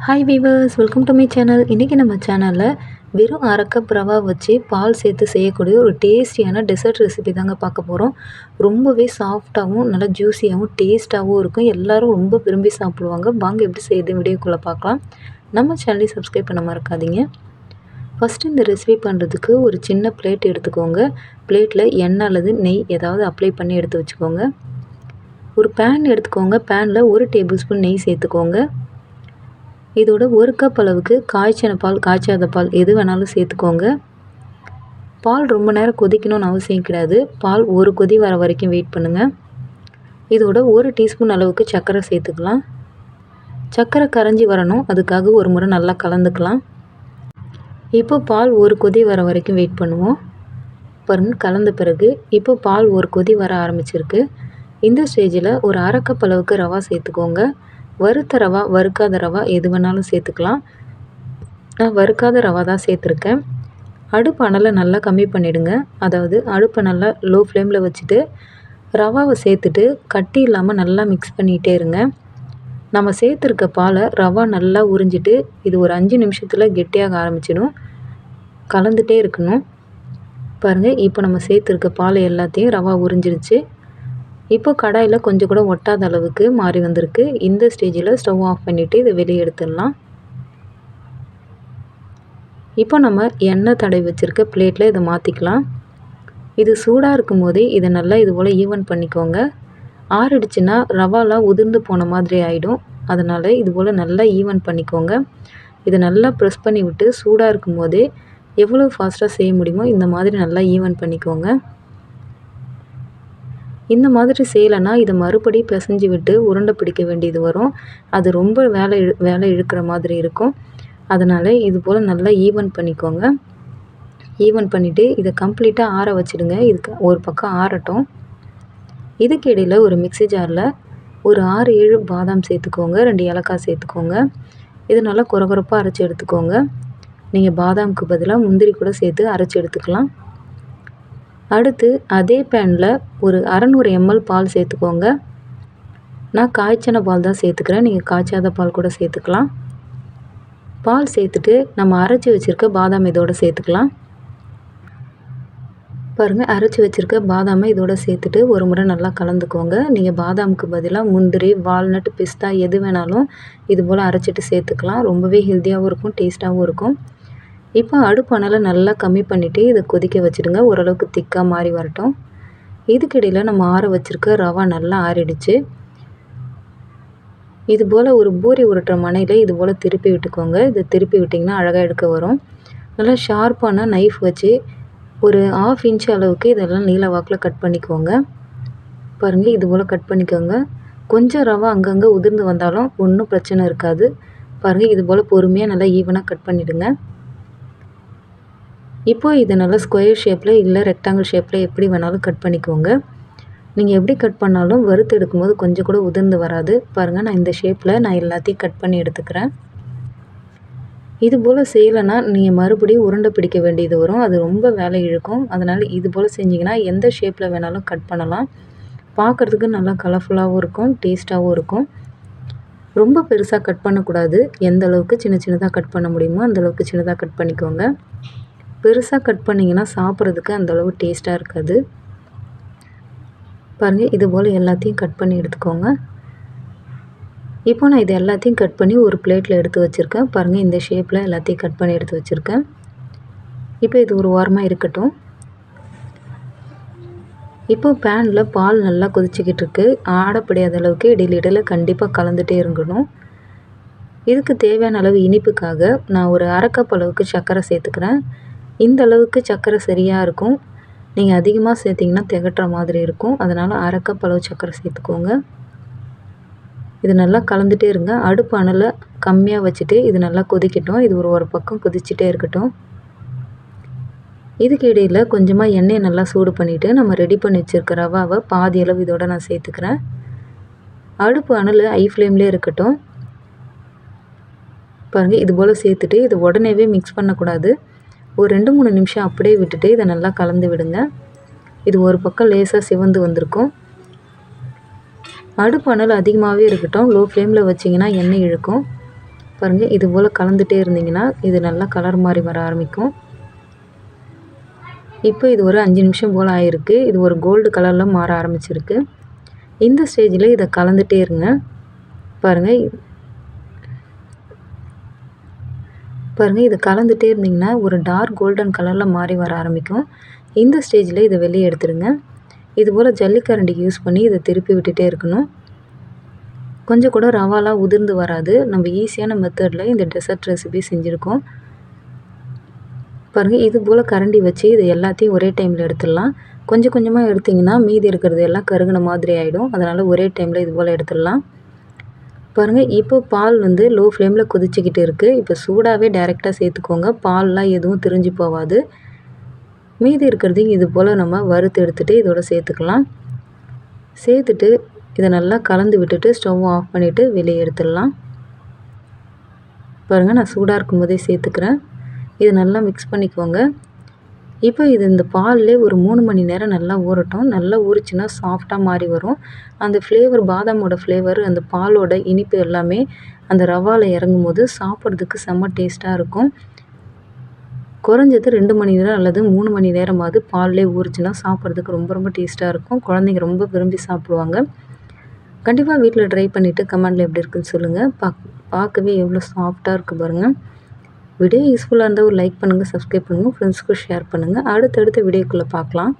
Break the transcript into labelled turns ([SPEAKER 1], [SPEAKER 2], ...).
[SPEAKER 1] Hi viewers, welcome to my channel. இன்றைக்கி நம்ம சேனலில் வெறும் அரை கப் ரவா வச்சு பால் சேர்த்து செய்யக்கூடிய ஒரு டேஸ்டியான டெசர்ட் ரெசிபி தாங்க பார்க்க போகிறோம். ரொம்பவே சாஃப்டாகவும் நல்லா ஜூஸியாகவும் டேஸ்ட்டாகவும் இருக்கும். எல்லோரும் ரொம்ப விரும்பி சாப்பிடுவாங்க. வாங்க எப்படி செய்யுது வீடியோக்குள்ளே பார்க்கலாம். நம்ம சேனலையும் சப்ஸ்கிரைப் பண்ண மறக்காதீங்க. ஃபஸ்ட்டு இந்த ரெசிபி பண்ணுறதுக்கு ஒரு சின்ன பிளேட் எடுத்துக்கோங்க. பிளேட்டில் எண்ணெய் அல்லது நெய் ஏதாவது அப்ளை பண்ணி எடுத்து வச்சுக்கோங்க. ஒரு பேன் எடுத்துக்கோங்க. பேனில் 1 டேபிள் ஸ்பூன் நெய் சேர்த்துக்கோங்க. இதோட 1 கப் அளவுக்கு காய்ச்சின பால், காய்ச்சாத பால் எது வேணாலும் சேர்த்துக்கோங்க. பால் ரொம்ப நேரம் கொதிக்கணும்னு அவசியம் கிடையாது. பால் ஒரு கொதி வர வரைக்கும் வெயிட் பண்ணுங்கள். இதோட 1 டீஸ்பூன் அளவுக்கு சர்க்கரை சேர்த்துக்கலாம். சர்க்கரை கரைஞ்சி வரணும், அதுக்காக ஒரு முறை நல்லா கலந்துக்கலாம். இப்போ பால் ஒரு கொதி வர வரைக்கும் வெயிட் பண்ணுவோம். பாருங்கள், கலந்த பிறகு இப்போ பால் ஒரு கொதி வர ஆரம்பிச்சிருக்கு. இந்த ஸ்டேஜில் ஒரு அரை கப் அளவுக்கு ரவா சேர்த்துக்கோங்க. வறுத்த ரவா, வறுக்காத ரவா எது வேணாலும் சேர்த்துக்கலாம். நான் வறுக்காத ரவா தான் சேர்த்துருக்கேன். அடுப்பு அனலை நல்லா கம்மி பண்ணிவிடுங்க. அதாவது அடுப்பை நல்லா லோ ஃப்ளேமில் வச்சுட்டு ரவாவை சேர்த்துட்டு கட்டி இல்லாமல் நல்லா மிக்ஸ் பண்ணிகிட்டே இருங்க. நம்ம சேர்த்துருக்க பாலை ரவா நல்லா உறிஞ்சிட்டு இது ஒரு 5 நிமிஷத்தில் கெட்டியாக ஆரம்பிச்சிடும். கலந்துகிட்டே இருக்கணும். பாருங்கள், இப்போ நம்ம சேர்த்துருக்க பாலை எல்லாத்தையும் ரவா உறிஞ்சிருச்சு. இப்போ கடாயில் கொஞ்சம் கூட ஒட்டாத அளவுக்கு மாறி வந்திருக்கு. இந்த ஸ்டேஜில் ஸ்டவ் ஆஃப் பண்ணிவிட்டு இதை வெளியே எடுத்துடலாம். இப்போ நம்ம எண்ணெய் தடவி வச்சுருக்க பிளேட்டில் இதை மாற்றிக்கலாம். இது சூடாக இருக்கும் போதே இதை நல்லா இது போல் ஈவன் பண்ணிக்கோங்க. ஆறிடுச்சுன்னா ரவாலாம் உதிர்ந்து போன மாதிரி ஆகிடும். அதனால் இது போல் நல்லா ஈவன் பண்ணிக்கோங்க. இதை நல்லா ப்ரெஸ் பண்ணி விட்டு சூடாக இருக்கும் போதே எவ்வளோ ஃபாஸ்ட்டாக செய்ய முடியுமோ இந்த மாதிரி நல்லா ஈவன் பண்ணிக்கோங்க. இந்த மாதிரி செய்யலைன்னா இதை மறுபடி பிசைஞ்சு விட்டு உருண்டை பிடிக்க வேண்டியது வரும். அது ரொம்ப வேலை இழுக்கிற மாதிரி இருக்கும். அதனால் இது போல் நல்லா ஈவன் பண்ணிக்கோங்க. ஈவன் பண்ணிவிட்டு இதை கம்ப்ளீட்டாக ஆற வச்சுடுங்க. இதுக்கு ஒரு பக்கம் ஆறட்டும். இதுக்கு இடையில் ஒரு மிக்ஸி ஜாரில் ஒரு 6-7 பாதாம் சேர்த்துக்கோங்க. 2 ஏலக்காய் சேர்த்துக்கோங்க. இது நல்லா குறகுறப்பாக அரைச்சி எடுத்துக்கோங்க. நீங்கள் பாதாமுக்கு பதிலாக முந்திரி கூட சேர்த்து அரைச்சி எடுத்துக்கலாம். அடுத்து அதே பேனில் ஒரு 600 ml பால் சேர்த்துக்கோங்க. நான் காய்ச்சின பால் தான் சேர்த்துக்கிறேன். நீங்கள் காய்ச்சாத பால் கூட சேர்த்துக்கலாம். பால் சேர்த்துட்டு நம்ம அரைச்சி வச்சுருக்க பாதாம் இதோடு சேர்த்துக்கலாம். பாருங்கள், அரைச்சி வச்சுருக்க பாதாமை இதோடு சேர்த்துட்டு ஒரு முறை நல்லா கலந்துக்கோங்க. நீங்கள் பாதாமுக்கு பதிலாக முந்திரி, வால்நட், பிஸ்தா எது வேணாலும் இது போல் அரைச்சிட்டு சேர்த்துக்கலாம். ரொம்பவே ஹெல்த்தியாகவும் இருக்கும், டேஸ்ட்டாகவும் இருக்கும். இப்போ அடுப்பு அனலை நல்லா கம்மி பண்ணிவிட்டு இதை கொதிக்க வச்சுடுங்க. ஓரளவுக்கு திக்காக மாறி வரட்டும். இதுக்கிடையில் நம்ம ஆற வச்சுருக்க ரவா நல்லா ஆறிடுச்சு. இது போல் ஒரு பூரி உருட்டுற மனையில் இது போல் திருப்பி விட்டுக்கோங்க. இதை திருப்பி விட்டிங்கன்னா அழகாக எடுக்க வரும். நல்லா ஷார்ப்பான நைஃப் வச்சு ஒரு 1/2 இன்ச் அளவுக்கு இதெல்லாம் நீல வாக்கில் கட் பண்ணிக்கோங்க. பாருங்கள், இது போல் கட் பண்ணிக்கோங்க. கொஞ்சம் ரவா அங்கங்கே உதிர்ந்து வந்தாலும் ஒன்றும் பிரச்சனை இருக்காது. பாருங்கள், இது போல் பொறுமையாக நல்லா ஈவனாக கட் பண்ணிவிடுங்க. இப்போ இதை நல்லா ஸ்கொயர் ஷேப்பில் இல்லை ரெக்டாங்கிள் ஷேப்பில் எப்படி வேணாலும் கட் பண்ணிக்கோங்க. நீங்கள் எப்படி கட் பண்ணாலும் வறுத்து எடுக்கும்போது கொஞ்சம் கூட உதிர்ந்து வராது. பாருங்கள், நான் இந்த ஷேப்பில் எல்லாத்தையும் கட் பண்ணி எடுத்துக்கிறேன். இது போல் செய்யலைன்னா நீங்கள் மறுபடியும் உருண்டை பிடிக்க வேண்டியது வரும். அது ரொம்ப வேலை இழுக்கும். அதனால் இது போல் செஞ்சிங்கன்னா எந்த ஷேப்பில் வேணாலும் கட் பண்ணலாம். பார்க்குறதுக்கு நல்லா கலர்ஃபுல்லாகவும் இருக்கும், டேஸ்ட்டாகவும் இருக்கும். ரொம்ப பெருசாக கட் பண்ணக்கூடாது. எந்த அளவுக்கு சின்ன சின்னதாக கட் பண்ண முடியுமோ அந்தளவுக்கு சின்னதாக கட் பண்ணிக்கோங்க. பெருசாக கட் பண்ணிங்கன்னா சாப்பிட்றதுக்கு அந்தளவு டேஸ்ட்டாக இருக்காது. பாருங்கள், இது போல் எல்லாத்தையும் கட் பண்ணி எடுத்துக்கோங்க. இப்போ நான் இது எல்லாத்தையும் கட் பண்ணி ஒரு பிளேட்டில் எடுத்து வச்சுருக்கேன். பாருங்கள், இந்த ஷேப்பில் எல்லாத்தையும் கட் பண்ணி எடுத்து வச்சுருக்கேன். இப்போ இது ஒரு வாரமாக இருக்கட்டும். இப்போ பேனில் பால் நல்லா கொதிச்சிக்கிட்டு இருக்கு. ஆடப்படியாத அளவுக்கு இடையில கண்டிப்பாக கலந்துகிட்டே இருக்கணும். இதுக்கு தேவையான அளவு இனிப்புக்காக நான் ஒரு அரை கப் அளவுக்கு சர்க்கரை சேர்த்துக்கிறேன். இந்த அளவுக்கு சர்க்கரை சரியாக இருக்கும். நீங்கள் அதிகமாக சேர்த்திங்கன்னா திகட்டுற மாதிரி இருக்கும். அதனால் அரை கப் அளவு சர்க்கரை சேர்த்துக்கோங்க. இது நல்லா கலந்துகிட்டே இருங்க. அடுப்பு அனலை கம்மியாக வச்சுட்டு இது நல்லா கொதிக்கட்டும். இது ஒரு பக்கம் கொதிச்சுட்டே இருக்கட்டும். இதுக்கு இடையில் கொஞ்சமாக எண்ணெயை நல்லா சூடு பண்ணிவிட்டு நம்ம ரெடி பண்ணி வச்சுருக்க ரவாவை பாதி அளவு இதோட நான் சேர்த்துக்கிறேன். அடுப்பு அனல் ஹை ஃப்ளேம்லேயே இருக்கட்டும். பாருங்கள், இது போல் சேர்த்துட்டு இது உடனேவே மிக்ஸ் பண்ணக்கூடாது. ஒரு 2-3 நிமிஷம் அப்படியே விட்டுட்டு இதை நல்லா கலந்து விடுங்க. இது ஒரு பக்கம் லேசாக சிவந்து வந்திருக்கும். அடுப்பு அனல் அதிகமாகவே இருக்கட்டும். லோ ஃப்ளேமில் வச்சிங்கன்னா எண்ணெய் இழுக்கும். பாருங்கள், இது போல் கலந்துகிட்டே இருந்தீங்கன்னா இது நல்லா கலர் மாதிரி வர ஆரம்பிக்கும். இப்போ இது ஒரு 5 நிமிஷம் போல் ஆயிருக்கு. இது ஒரு கோல்டு கலரில் மாற ஆரம்பிச்சிருக்கு. இந்த ஸ்டேஜில் இதை கலந்துகிட்டே இருங்க. பாருங்கள் இதை கலந்துகிட்டே இருந்தீங்கன்னா ஒரு டார்க் கோல்டன் கலரில் மாறி வர ஆரம்பிக்கும். இந்த ஸ்டேஜில் இதை வெளியே எடுத்துடுங்க. இது போல் ஜல்லிக்கரண்டி யூஸ் பண்ணி இதை திருப்பி விட்டுட்டே இருக்கணும். கொஞ்சம் கூட ரவாலாம் உதிர்ந்து வராது. நம்ம ஈஸியான மெத்தடில் இந்த டெசர்ட் ரெசிபி செஞ்சுருக்கோம். பாருங்கள், இது போல் கரண்டி வச்சு இது எல்லாத்தையும் ஒரே டைமில் எடுத்துடலாம். கொஞ்சம் கொஞ்சமாக எடுத்திங்கன்னா மீதி இருக்கிறது எல்லாம் கருகின மாதிரி ஆகிடும். அதனால் ஒரே டைமில் இது போல் எடுத்துடலாம். பாருங்கள், இப்போ பால் லோ ஃப்ளேமில் கொதிச்சிக்கிட்டு இருக்குது. இப்போ சூடாகவே டைரெக்டாக சேர்த்துக்கோங்க. பால்லாம் எதுவும் திரிஞ்சு போகாது. மீதி இருக்கிறதையும் இது போல் நம்ம வறுத்து எடுத்துகிட்டு இதோட சேர்த்துக்கலாம். சேர்த்துட்டு இதை நல்லா கலந்து விட்டுட்டு ஸ்டவ் ஆஃப் பண்ணிவிட்டு வெளியே எடுத்துடலாம். பாருங்கள், நான் சூடாக இருக்கும்போதே சேர்த்துக்கிறேன். இது நல்லா மிக்ஸ் பண்ணிக்கோங்க. இப்போ இது இந்த பால்லே ஒரு 3 மணி நேரம் நல்லா ஊறட்டும். நல்லா ஊறிச்சுன்னா சாஃப்டாக மாறி வரும். அந்த ஃப்ளேவர், பாதாமோட ஃப்ளேவர், அந்த பாலோட இனிப்பு எல்லாமே அந்த ரவாவில் இறங்கும் போது சாப்பிட்றதுக்கு செம்ம டேஸ்ட்டாக இருக்கும். குறைஞ்சது 2 மணி நேரம் அல்லது 3 மணி நேரமாவது பால்லே ஊறிச்சுன்னா சாப்பிட்றதுக்கு ரொம்ப ரொம்ப டேஸ்ட்டாக இருக்கும். குழந்தைங்க ரொம்ப விரும்பி சாப்பிடுவாங்க. கண்டிப்பாக வீட்டில் ட்ரை பண்ணிவிட்டு கமெண்டில் எப்படி இருக்குன்னு சொல்லுங்கள். பார்க்கவே எவ்வளோ சாஃப்டாக இருக்குது பாருங்கள். வீடியோ யூஸ்ஃபுல்லாக இருந்தால் ஒரு லைக் பண்ணுங்கள், சப்ஸ்கிரைப் பண்ணுங்கள், ஃப்ரெண்ட்ஸ்க்கு ஷேர் பண்ணுங்கள். அடுத்தடுத்த வீடியோக்குள்ளே பார்க்கலாம்.